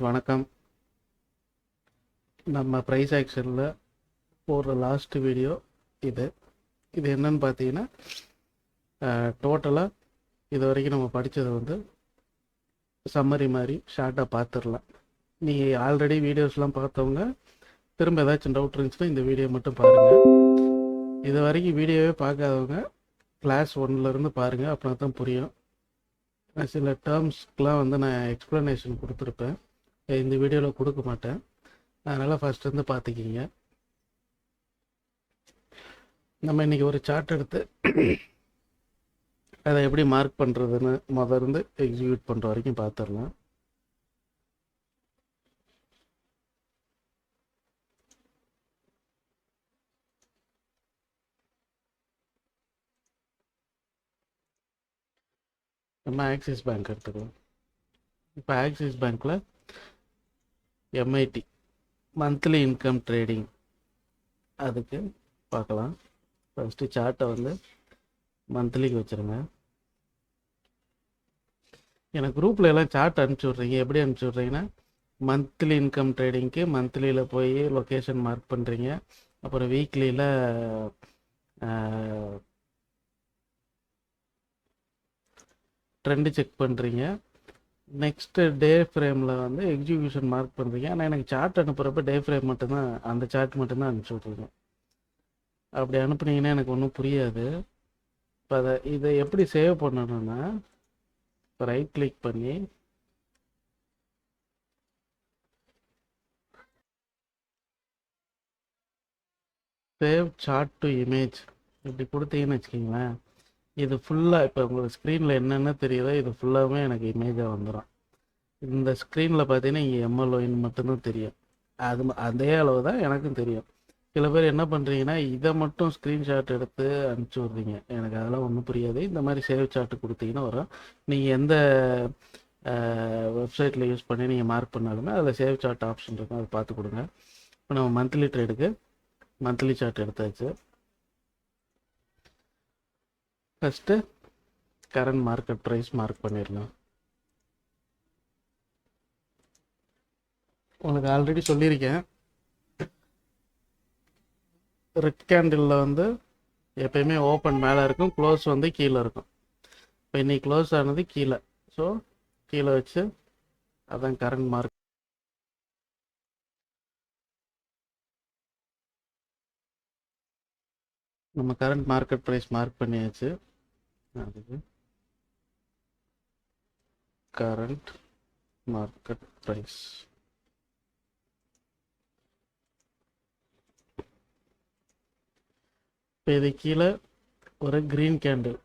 வணக்கம். நம்ம ப்ரைஸ் ஆக்ஷனில் போடுற லாஸ்ட் வீடியோ இது என்னன்னு பார்த்தீங்கன்னா, டோட்டலாக இது வரைக்கும் நம்ம படித்ததை வந்து சம்மரி மாதிரி ஷார்ட்டாக பார்த்துடலாம். நீங்கள் ஆல்ரெடி வீடியோஸ்லாம் பார்த்தவங்க திரும்ப ஏதாச்சும் டவுட் இருந்துச்சுன்னா இந்த வீடியோ மட்டும் பாருங்கள். இது வரைக்கும் வீடியோவே பார்க்காதவங்க கிளாஸ் 1லேருந்து பாருங்கள், அப்படின்னா தான் புரியும். சில டேர்ம்ஸ்க்கெலாம் வந்து நான் எக்ஸ்ப்ளனேஷன் கொடுத்துருப்பேன், இந்த வீடியோவில் கொடுக்க மாட்டேன். அதனால் ஃபஸ்ட் வந்து பார்த்துக்கிங்க. நம்ம இன்றைக்கி ஒரு சார்ட் எடுத்து அதை எப்படி மார்க் பண்ணுறதுன்னு முதல்ல எக்ஸிக்யூட் பண்ணுற வரைக்கும் பார்த்துடலாம். நம்ம ஆக்சிஸ் பேங்க் எடுத்துக்கலாம். இப்போ ஆக்சிஸ் பேங்க்கில் எம்ஐடி மந்த்லி இன்கம் ட்ரேடிங் அதுக்கு பார்க்கலாம். ஃபஸ்ட்டு சார்ட்டை வந்து மந்த்லிக்கு வச்சுருங்க. எனக்கு குரூப்பில் எல்லாம் சார்ட் அனுப்பிச்சி விட்றீங்க. எப்படி அனுப்பிச்சி விட்றீங்கன்னா, மந்த்லி இன்கம் ட்ரேடிங்க்கு மந்த்லியில் போய் லொக்கேஷன் மார்க் பண்ணுறீங்க, அப்புறம் வீக்லியில் ட்ரெண்டு செக் பண்ணுறீங்க, நெக்ஸ்ட்டு டே ஃப்ரேமில் வந்து எக்ஸிக்யூஷன் மார்க் பண்ணுறீங்க. ஆனால் எனக்கு சார்ட் அனுப்புகிறப்ப டே ஃப்ரேம் மட்டும்தான், அந்த சார்ட் மட்டும்தான் அனுப்பிச்சி விட்றீங்க. அப்படி அனுப்புனீங்கன்னா எனக்கு ஒன்றும் புரியாது. இப்போ இதை எப்படி சேவ் பண்ணணும்னா, இப்போ ரைட் கிளிக் பண்ணி சேவ் சார்ட் டு இமேஜ் இப்படி கொடுத்தீங்கன்னு வச்சுக்கிங்களேன், இது ஃபுல்லாக இப்போ உங்களுக்கு ஸ்க்ரீனில் என்னென்ன தெரியுதோ இது ஃபுல்லாகவே எனக்கு இமேஜாக வந்துடும். இந்த ஸ்க்ரீனில் பார்த்தீங்கன்னா இங்கே எம்எல்ஓன்னு மட்டும்தான் தெரியும். அதே அளவு தான் எனக்கும் தெரியும். சில பேர் என்ன பண்ணுறீங்கன்னா, இதை மட்டும் ஸ்க்ரீன்ஷாட் எடுத்து அனுப்பிச்சி விட்றீங்க. எனக்கு அதெல்லாம் ஒன்றும் புரியாது. இந்த மாதிரி சேவ் சார்ட்டு கொடுத்தீங்கன்னா வரும். நீங்கள் எந்த வெப்சைட்டில் யூஸ் பண்ணி நீங்கள் மார்க் பண்ணாலுமே அதில் சேவ் சார்ட் ஆப்ஷன் இருக்கும், அதை பார்த்து கொடுங்க. இப்போ நம்ம மந்த்லி ட்ரேடுக்கு மந்த்லி சார்ட் எடுத்தாச்சு. First current market price mark பண்ணிடலாம். உங்களுக்கு ஆல்ரெடி சொல்லியிருக்கேன், ரெட் கேண்டிலில் வந்து எப்பயுமே ஓப்பன் மேலே இருக்கும், க்ளோஸ் வந்து கீழே இருக்கும். இப்போ இன்னைக்கு க்ளோஸ் ஆனது கீழே, ஸோ கீழே வச்சு அதான் கரண்ட் மார்க். நம்ம கரண்ட் மார்க்கெட் ப்ரைஸ் மார்க் பண்ணியாச்சு. அதுக்கு கரண்ட் மார்க்கெட் ப்ரைஸ் இப்போ இது கீழே ஒரு க்ரீன் கேண்டில்,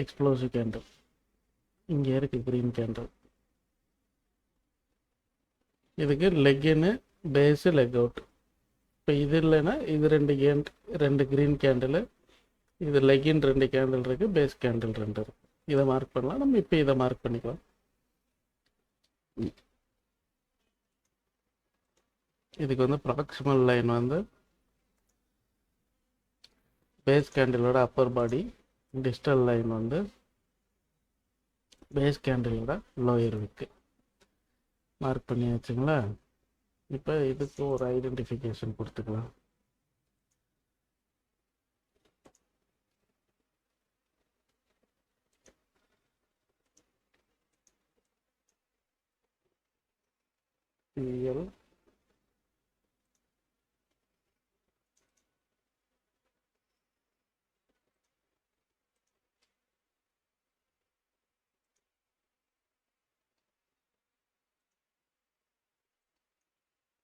எக்ஸ்ப்ளோசிவ் கேண்டில் இங்கே இருக்குது. க்ரீன் கேண்டில் இதுக்கு லெக் இன்னு பேஸு லெக் அவுட். இப்போ இது இல்லைன்னா இது ரெண்டு க்ரீன் கேண்டில், இது லெக்கின் 2 கேண்டில் இருக்குது, பேஸ் கேண்டில் 2 இருக்குது. இதை மார்க் பண்ணலாம். நம்ம இப்போ இதை மார்க் பண்ணிக்கலாம். இதுக்கு வந்து ப்ராக்சிமல் லைன் வந்து பேஸ் கேண்டிலோட அப்பர் பாடி, டிஜிட்டல் லைன் வந்து பேஸ் கேண்டிலோட லோயர் விக்கு மார்க் பண்ணி வச்சுங்களா. இப்போ இதுக்கு ஒரு ஐடென்டிஃபிகேஷன் கொடுத்துக்கலாம். PL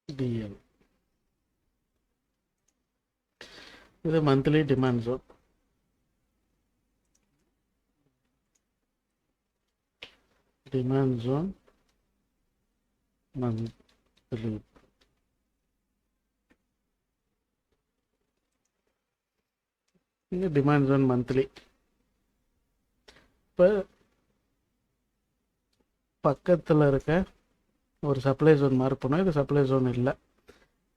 DL. இது monthly demand zone. Demand zone monthly. இங்கே டிமாண்ட் ஜோன் மந்த்லி. இப்போ பக்கத்தில் இருக்க ஒரு சப்ளை ஜோன் மார்க் பண்ணோம். இது சப்ளை ஜோன் இல்லை.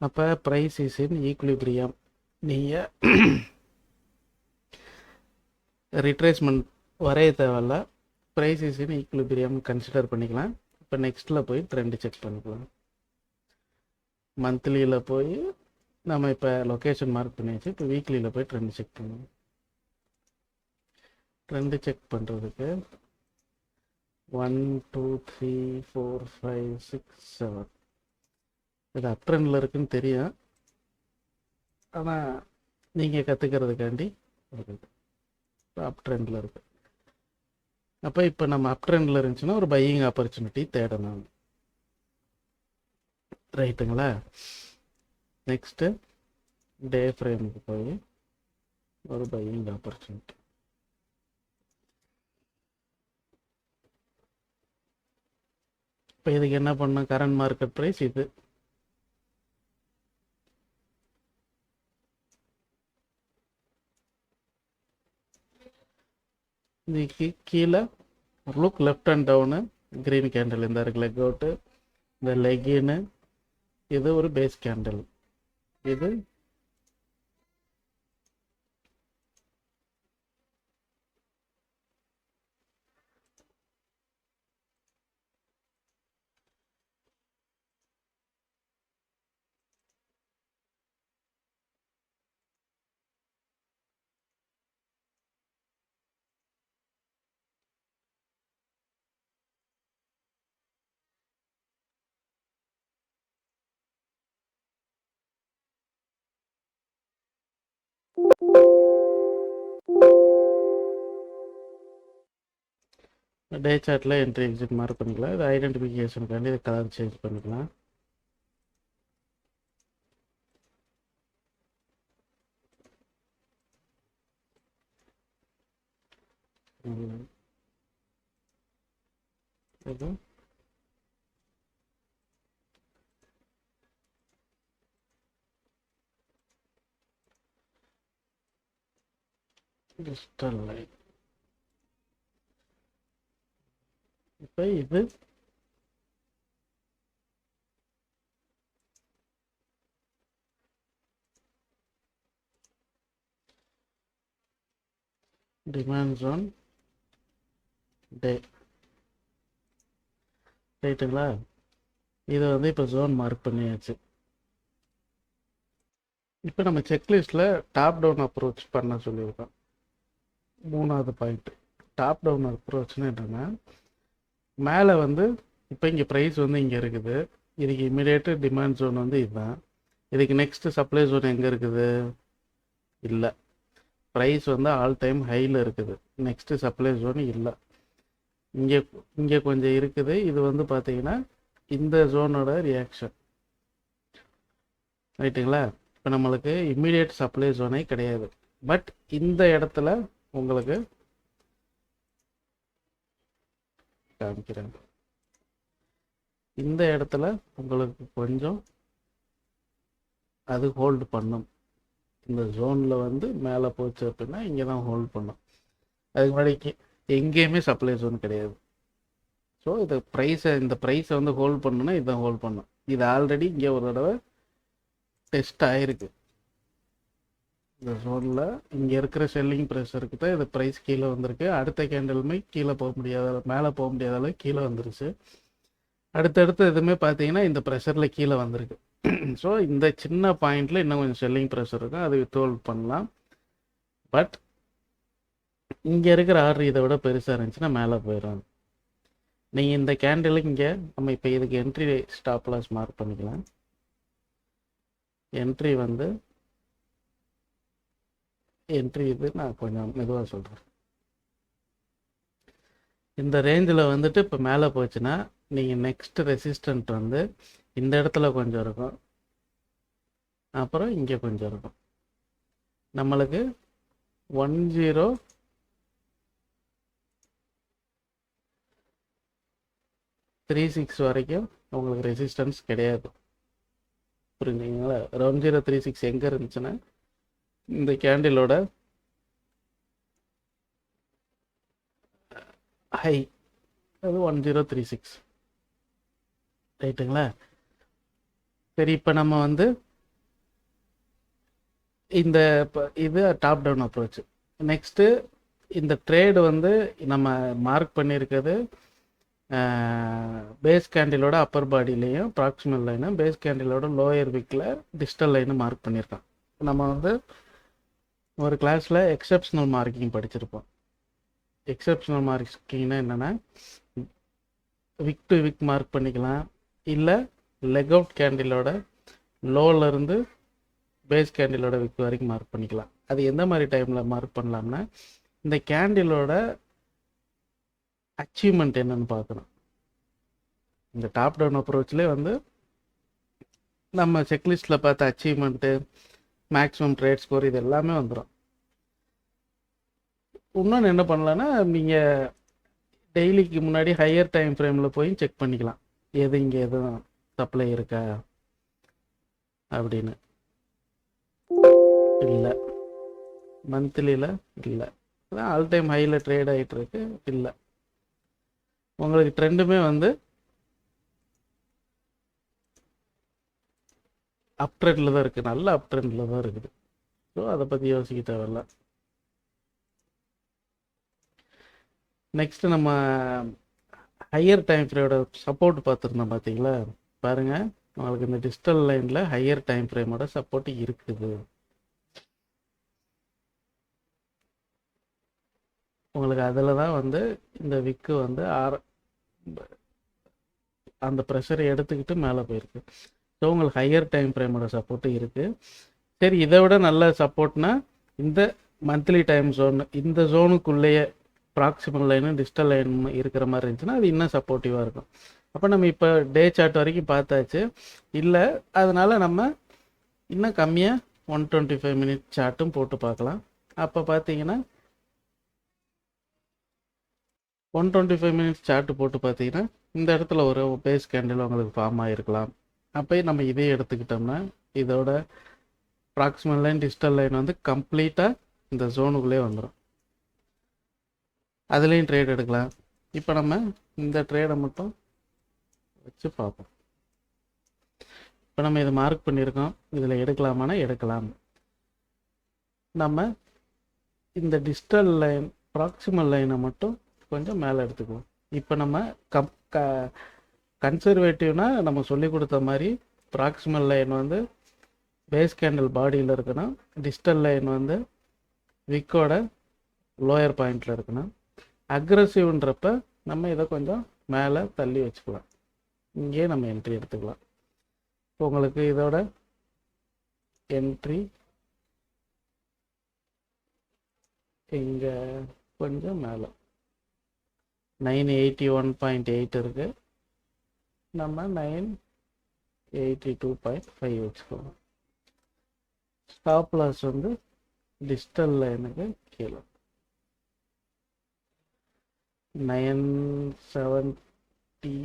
அப்போ ப்ரைஸ் இஸ் இன் ஈக்குலிபிரியம். நீங்கள் ரிட்ரேஸ்மெண்ட் வரைய தேவையில்ல, price is in equilibrium consider பண்ணிக்கலாம். இப்போ நெக்ஸ்ட்டில் போய் ட்ரெண்டு செக் பண்ணிக்கலாம். மந்த்லியில் போய் நம்ம இப்போ லொக்கேஷன் மார்க் பண்ணியாச்சு. இப்போ வீக்லியில் போய் ட்ரெண்டு செக் பண்ணுவோம். ட்ரெண்டு செக் பண்ணுறதுக்கு 1 2 3 4 5 6 7 இது அப் ட்ரெண்டில் இருக்குன்னு தெரியும், ஆனால் நீங்கள் கற்றுக்கிறதுக்காண்டி இருக்குது. இப்போ அப் ட்ரெண்டில் இருக்குது. அப்போ இப்போ நம்ம அப் ட்ரெண்டில் இருந்துச்சுன்னா ஒரு பையிங் ஆப்பர்ச்சுனிட்டி தேடணும். ரைட்டுங்களா? நெக்ஸ்ட்டு டே ஃப்ரேமுக்கு போய் ஒரு பையிங் ஆப்பர்ச்சுனிட்டி. இப்போ இதுக்கு என்ன பண்ணணும்? கரண்ட் மார்க்கெட் ப்ரைஸ் இது. இதுக்கு கீழே look left and down green candle இந்த இருக்கு, லெக் அவுட்டு, இந்த லெகின்னு, இது ஒரு பேஸ் கேண்டில், இது டே சார்ட்டில் என்ட்ரி எக்ஸிட் மார்க் பண்ணிக்கலாம். இது ஐடென்டிஃபிகேஷனுக்காண்டி இது கலர் சேஞ்ச் பண்ணிக்கலாம். இது டிஜிட்டல் லைன். இப்போ இது டிமாண்ட் ஜோன் டே. ரைட்டுங்களா? இதை வந்து இப்போ ஜோன் மார்க் பண்ணியாச்சு. இப்போ நம்ம செக்லிஸ்ட்டில் டாப் டவுன் அப்ரோச் பண்ண சொல்லியிருக்கோம். 3வது பாயிண்ட் டாப் டவுன் அப்ரோச்னு என்னென்னா, மேலே வந்து இப்போ இங்கே ப்ரைஸ் வந்து இங்கே இருக்குது, இதுக்கு இம்மிடியேட்டு டிமாண்ட் ஜோன் வந்து இதுதான். இதுக்கு நெக்ஸ்ட்டு சப்ளை ஜோன் எங்கே இருக்குது? இல்லை. ப்ரைஸ் வந்து ஆல் டைம் ஹையில் இருக்குது, நெக்ஸ்ட்டு சப்ளை ஜோன் இல்லை. இங்கே இங்கே கொஞ்சம் இருக்குது. இது வந்து பார்த்தீங்கன்னா இந்த ஜோனோட ரியாக்ஷன். ரைட்டுங்களா? இப்போ நம்மளுக்கு இம்மிடியேட் சப்ளை ஜோனே கிடையாது. பட் இந்த இடத்துல உங்களுக்கு காமிக்கிறேன். இந்த இடத்துல உங்களுக்கு கொஞ்சம் அது ஹோல்டு பண்ணும். இந்த ஜோனில் வந்து மேலே போச்சு அப்படின்னா இங்கே தான் ஹோல்ட் பண்ணும். அதுக்கு முன்னாடி எங்கேயுமே சப்ளை ஜோன் கிடையாது. ஸோ இந்த ப்ரைஸை வந்து ஹோல்ட் பண்ணணும்னா இதுதான் ஹோல்ட் பண்ணும். இது ஆல்ரெடி இங்கே ஒரு தடவை டெஸ்ட் ஆகிருக்கு. இந்த ஜோனில் இங்கே இருக்கிற செல்லிங் ப்ரெஷருக்கு தான் இது ப்ரைஸ் கீழே வந்திருக்கு. அடுத்த கேண்டலுமே கீழே போக முடியாத, மேலே போக முடியாத அளவு கீழே வந்துருச்சு. அடுத்தடுத்து எதுவுமே பார்த்தீங்கன்னா இந்த ப்ரெஷரில் கீழே வந்திருக்கு. ஸோ இந்த சின்ன பாயிண்டில் இன்னும் கொஞ்சம் செல்லிங் ப்ரெஷர் இருக்கும், அது வித்ஹோல்ட் பண்ணலாம். பட் இங்கே இருக்கிற ஆர்டர் இதை விட பெருசாக இருந்துச்சுன்னா மேலே போயிடும். நீங்கள் இந்த கேண்டிலுக்கு இங்கே நம்ம இப்போ இதுக்கு என்ட்ரி ஸ்டாப் லாஸ் மார்க் பண்ணிக்கலாம். என்ட்ரி வந்து இது நான் கொஞ்சம் மெதுவாக சொல்கிறேன். இந்த ரேஞ்சில் வந்துட்டு இப்போ மேலே போச்சுன்னா நீங்கள் நெக்ஸ்ட் ரெசிஸ்டன்ட் வந்து இந்த இடத்துல கொஞ்சம் இருக்கும், அப்புறம் இங்கே கொஞ்சம் இருக்கும். நம்மளுக்கு 1036 வரைக்கும் உங்களுக்கு ரெசிஸ்டன்ஸ் கிடையாது. புரிஞ்சுங்களா? 1036 எங்கே இருந்துச்சுன்னா இந்த கேண்டிலோட ஹை அது 1036. ரைட்டுங்களா? சரி, இப்போ நம்ம வந்து இது டாப் டவுன் அப்ரோச். நெக்ஸ்ட்டு இந்த ட்ரேடு வந்து நம்ம மார்க் பண்ணியிருக்கிறது பேஸ் கேண்டிலோட அப்பர் பாடியிலையும் ப்ராக்சிமல் லைனும் பேஸ் கேண்டிலோட லோயர் விக்கில் டிஸ்டல் லைனு மார்க் பண்ணியிருக்கோம். நம்ம வந்து ஒரு கிளாஸில் எக்ஸப்ஷனல் மார்க்கிங் படிச்சிருப்போம். எக்ஸப்ஷனல் மார்க்கிங்னா என்னென்னா விக் டு விக் மார்க் பண்ணிக்கலாம், இல்லை லெக் அவுட் கேண்டிலோட லோவிலேருந்து பேஸ் கேண்டிலோட விக் வரைக்கும் மார்க் பண்ணிக்கலாம். அது எந்த மாதிரி டைமில் மார்க் பண்ணலாம்னா இந்த கேண்டிலோட அச்சீவ்மெண்ட் என்னன்னு பார்க்கணும். இந்த டாப் டவுன் அப்ரோச்லேயே வந்து நம்ம செக்லிஸ்ட்டில் பார்த்த அச்சீவ்மெண்ட்டு, மேக்ஸிமம் ட்ரேட் ஸ்கோர் இது எல்லாமே வந்துடும். இன்னொன்று என்ன பண்ணலான்னா நீங்கள் டெய்லிக்கு முன்னாடி ஹையர் டைம் ஃப்ரேமில் போய் செக் பண்ணிக்கலாம், எது இங்கே எதுவும் சப்ளை இருக்கா அப்படின்னு. இல்லை, மந்த்லியில் இல்லை, அதான் ஆல் டைம் ஹையில் ட்ரேட் ஆகிட்டு இருக்கு. இல்லை, உங்களுக்கு ட்ரெண்டுமே வந்து அப் ட்ரெண்டில் தான் இருக்குது, நல்ல அப் ட்ரெண்டில் தான் இருக்குது. ஸோ அதை பற்றி யோசிக்க தேவையில்ல. நெக்ஸ்ட்டு நம்ம ஹையர் டைம் ஃப்ரேமோட சப்போர்ட் பார்த்துருந்தோம் பார்த்தீங்களா? பாருங்கள், உங்களுக்கு இந்த டிஜிட்டல் லைனில் ஹையர் டைம் ஃப்ரேமோட சப்போர்ட் இருக்குது. உங்களுக்கு அதில் தான் வந்து இந்த விக்கு வந்து அந்த ப்ரெஷரை எடுத்துக்கிட்டு மேலே போயிருக்கு. ஸோ உங்களுக்கு ஹையர் டைம் ஃப்ரேமோட சப்போர்ட்டு இருக்குது. சரி, இதை விட நல்ல சப்போர்ட்னா இந்த மந்த்லி டைம் ஜோன், இந்த ஜோனுக்குள்ளேயே ப்ராக்சிமல் லைனு டிஜிட்டல் லைன் இருக்கிற மாதிரி இருந்துச்சுன்னா அது இன்னும் சப்போர்ட்டிவாக இருக்கும். அப்போ நம்ம இப்போ டே சார்ட் வரைக்கும் பார்த்தாச்சு. இல்லை, அதனால் நம்ம இன்னும் கம்மியாக 125 மினிட் சார்ட்டும் போட்டு பார்க்கலாம். அப்போ பார்த்தீங்கன்னா 125 மினிட்ஸ் சார்ட்டு போட்டு பார்த்தீங்கன்னா இந்த இடத்துல ஒரு பேஸ் கேண்டில் உங்களுக்கு ஃபார்ம் ஆகிருக்கலாம். அப்போ நம்ம இதே எடுத்துக்கிட்டோம்னா இதோட ப்ராக்சிமல் லைன் டிஜிட்டல் லைன் வந்து கம்ப்ளீட்டாக இந்த ஜோனுக்குள்ளே வந்துடும். அதுலேயும் ட்ரேட் எடுக்கலாம். இப்போ நம்ம இந்த ட்ரேடை மட்டும் வச்சு பார்ப்போம். இப்போ நம்ம இதை மார்க் பண்ணியிருக்கோம், இதில் எடுக்கலாமானா எடுக்கலாம். நம்ம இந்த டிஜிட்டல் லைன் ப்ராக்சிமல் லைனை மட்டும் கொஞ்சம் மேலே எடுத்துக்குவோம். இப்போ நம்ம கன்சர்வேட்டிவ்னா நம்ம சொல்லி கொடுத்த மாதிரி ப்ராக்சிமல் லைன் வந்து பேஸ் கேண்டில் பாடியில் இருக்கணும், டிஜிட்டல் லைன் வந்து விக்கோட லோயர் பாயிண்டில் இருக்கணும். அக்ரெசிவ்ன்றப்ப நம்ம இதை கொஞ்சம் மேலே தள்ளி வச்சுக்கலாம், இங்கே நம்ம என்ட்ரி எடுத்துக்கலாம். இப்போ உங்களுக்கு இதோட என்ட்ரி இங்கே கொஞ்சம் மேலே 981.8 இருக்குது, நம்ம 982.5 வச்சுக்கலாம். ஸ்டாப் லாஸ் வந்து டிஜிட்டல் லைனுக்கு கீழே 972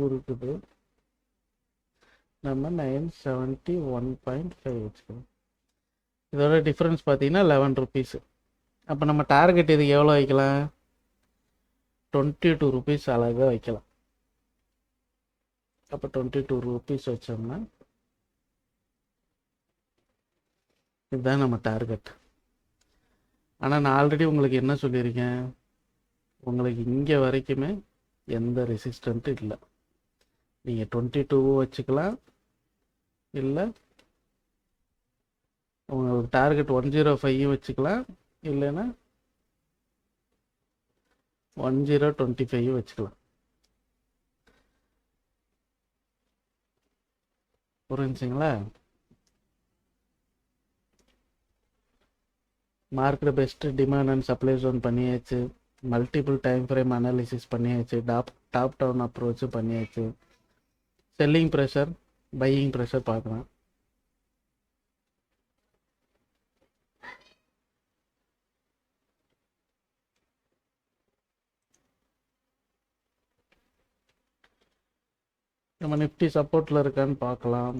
இருக்குது, நம்ம 971.5 வச்சுக்கலாம். இதோட டிஃப்ரென்ஸ் பார்த்தீங்கன்னா 11 ருபீஸு. அப்போ நம்ம டார்கெட் இதுக்கு எவ்வளோ வைக்கலாம்? 22 ருபீஸ் அழகாக வைக்கலாம். அப்போ 22 ருபீஸ் வச்சோம்னா இதுதான் நம்ம டார்கெட். ஆனால் நான் ஆல்ரெடி உங்களுக்கு என்ன சொல்லியிருக்கேன், உங்களுக்கு இங்கே வரைக்குமே எந்த ரெசிஸ்டண்ட்டும் இல்லை. நீங்கள் 22 வச்சுக்கலாம், இல்லை உங்களுக்கு டார்கெட் 105 வச்சுக்கலாம், இல்லைன்னா 1025 வச்சுக்கலாம். புரிஞ்சுங்களா? Market best demand and supply zone பண்ணியாச்சு, மல்டிபிள் டைம் ஃப்ரேம் அனாலிசிஸ் பண்ணியாச்சு, டாப் டவுன் அப்ரோச்சு பண்ணியாச்சு, செல்லிங் ப்ரெஷர் பையிங் ப்ரெஷர் பார்க்கலாம். நம்ம நிஃப்டி சப்போர்ட்டில் இருக்கான்னு பார்க்கலாம்.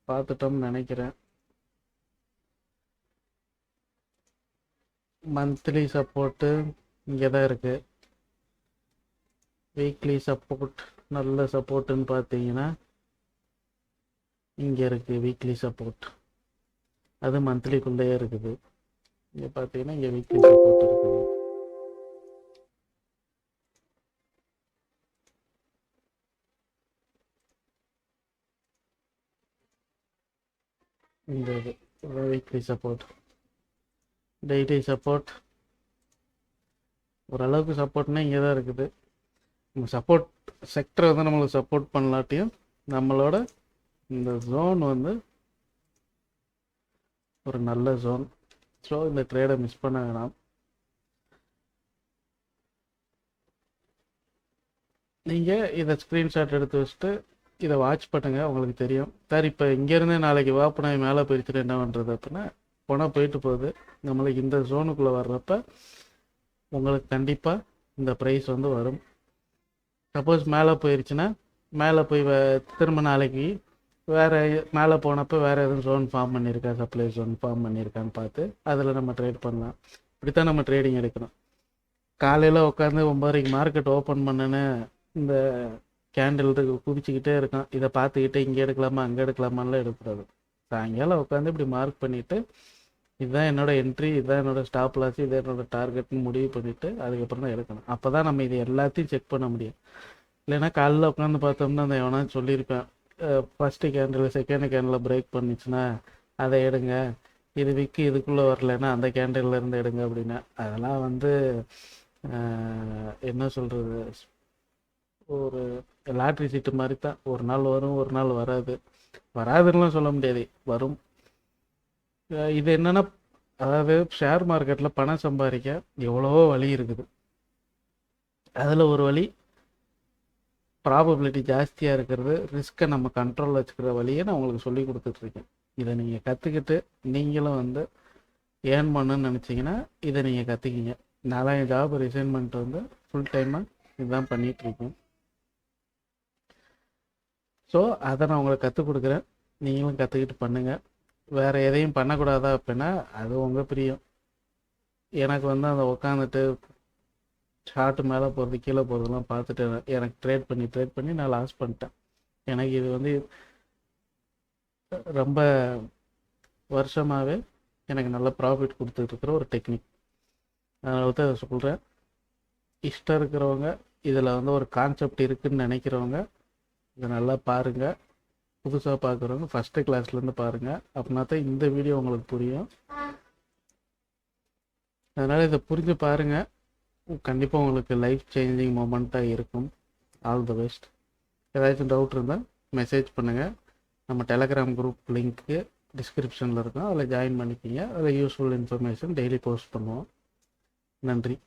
பார்த்துட்டோம்னு நினைக்கிறேன். மந்த்லி சப்போர்ட்டு இங்கே தான் இருக்குது. வீக்லி சப்போர்ட் நல்ல சப்போர்ட்டுன்னு பார்த்தீங்கன்னா இங்கே இருக்குது. வீக்லி சப்போர்ட் அது மந்த்லிக்குள்ளேயே இருக்குது. இங்கே பார்த்தீங்கன்னா இங்கே வீக்லி சப்போர்ட் இருக்குது. இந்த இது வீக்லி சப்போர்ட், டெய்லி சப்போர்ட். ஓரளவுக்கு சப்போர்ட்னா இங்கே தான் இருக்குது. நம்ம சப்போர்ட் செக்டர் வந்து நம்மளுக்கு சப்போர்ட் பண்ணலாட்டியும் நம்மளோட இந்த ஜோன் வந்து ஒரு நல்ல ஜோன். ஸோ இந்த ட்ரேடை மிஸ் பண்ண வேணாம். நீங்கள் இதை ஸ்க்ரீன்ஷாட் எடுத்து வச்சுட்டு இதை வாட்ச் பண்ணுங்க, உங்களுக்கு தெரியும். சார் இப்போ இங்கேருந்து நாளைக்கு வாப்பனாய் மேலே போயிடுச்சுட்டு என்ன பண்ணுறது அப்படின்னா, போனால் போயிட்டு போகுது. நம்மளுக்கு இந்த ஜோனுக்குள்ளே வர்றப்ப உங்களுக்கு கண்டிப்பாக இந்த ப்ரைஸ் வந்து வரும். சப்போஸ் மேலே போயிடுச்சுன்னா மேலே போய் திரும்ப நாளைக்கு வேறு மேலே போனப்போ வேறு எதுவும் ஜோன் ஃபார்ம் பண்ணியிருக்கா, சப்ளை ஜோன் ஃபார்ம் பண்ணியிருக்கான்னு பார்த்து அதில் நம்ம ட்ரேட் பண்ணலாம். இப்படித்தான் நம்ம ட்ரேடிங் எடுக்கணும். காலையில் உட்காந்து 9:30 மார்க்கெட் ஓப்பன் பண்ணுன்னு இந்த கேண்டில் குதிச்சுக்கிட்டே இருக்கான், இதை பார்த்துக்கிட்டு இங்கே எடுக்கலாமா அங்கே எடுக்கலாமான்லாம் எடுக்கூடாது. சாயங்காலம் உட்காந்து இப்படி மார்க் பண்ணிவிட்டு இதுதான் என்னோடய என்ட்ரி, இதுதான் என்னோடய ஸ்டாப் லாஸ், இதை என்னோடய டார்கெட்னு முடிவு பண்ணிவிட்டு அதுக்கப்புறம் தான் எடுக்கணும். அப்போ தான் நம்ம இது எல்லாத்தையும் செக் பண்ண முடியும். இல்லைன்னா காலையில் உட்காந்து பார்த்தோம்னா அந்த எவனா சொல்லியிருப்பேன், first candle second candle break பண்ணிச்சுன்னா அதை எடுங்க, இது விற்கி இதுக்குள்ளே வரலைன்னா அந்த கேண்டில்லேருந்து எடுங்க அப்படின்னா. அதெல்லாம் வந்து என்ன சொல்கிறது, ஒரு லாட்ரி சீட்டு மாதிரி தான். ஒரு நாள் வரும், ஒரு நாள் வராது. வராதுன்னு சொல்ல முடியாது, வரும். இது என்னென்னா, அதாவது ஷேர் மார்க்கெட்டில் பணம் சம்பாதிக்க எவ்வளவோ வழி இருக்குது. அதில் ஒரு வழி ப்ராபபிலிட்டி ஜாஸ்தியாக இருக்கிறது, ரிஸ்க்கை நம்ம கண்ட்ரோலில் வச்சுக்கிற வழியை நான் உங்களுக்கு சொல்லி கொடுத்துட்ருக்கேன். இதை நீங்கள் கற்றுக்கிட்டு நீங்களும் வந்து ஏர்ன் பண்ணணுன்னு நினச்சிங்கன்னா இதை நீங்கள் கற்றுக்கிங்க. நான் என் ஜாப் ரிசைன் பண்ணிட்டு வந்து ஃபுல் டைமாக இதுதான் பண்ணிகிட்ருக்கேன். ஸோ அதை நான் உங்களுக்கு கற்றுக் கொடுக்குறேன், நீங்களும் கற்றுக்கிட்டு பண்ணுங்கள். வேறு எதையும் பண்ணக்கூடாதா அப்படின்னா அது உங்கள் பிரியம். எனக்கு வந்து அந்த உட்காந்துட்டு ஷார்ட்டு மேலே போகிறது கீழே போகிறதுலாம் பார்த்துட்டு எனக்கு ட்ரேட் பண்ணி நான் லாஸ் பண்ணிட்டேன். எனக்கு இது வந்து ரொம்ப வருஷமாகவே எனக்கு நல்ல ப்ராஃபிட் கொடுத்துட்ருக்குற ஒரு டெக்னிக். அதனால தான் அதை சொல்கிறேன். இஷ்டம் இருக்கிறவங்க, இதில் வந்து ஒரு கான்செப்ட் இருக்குதுன்னு நினைக்கிறவங்க இதை நல்லா பாருங்கள். புதுசாக பார்க்குறவங்க ஃபஸ்ட்டு கிளாஸ்லேருந்து பாருங்கள், அப்படின்னா தான் இந்த வீடியோ உங்களுக்கு புரியும். அதனால் இதை புரிஞ்சு பாருங்கள், கண்டிப்பாக உங்களுக்கு லைஃப் சேஞ்சிங் மொமெண்ட்டாக இருக்கும். All the best. ஏதாச்சும் டவுட் இருந்தால் மெசேஜ் பண்ணுங்கள். நம்ம டெலகிராம் குரூப் லிங்க்கு டிஸ்கிரிப்ஷனில் இருக்கும், அதில் ஜாயின் பண்ணிக்கிங்க. அதில் யூஸ்ஃபுல் இன்ஃபர்மேஷன் டெய்லி போஸ்ட் பண்ணுவோம். நன்றி.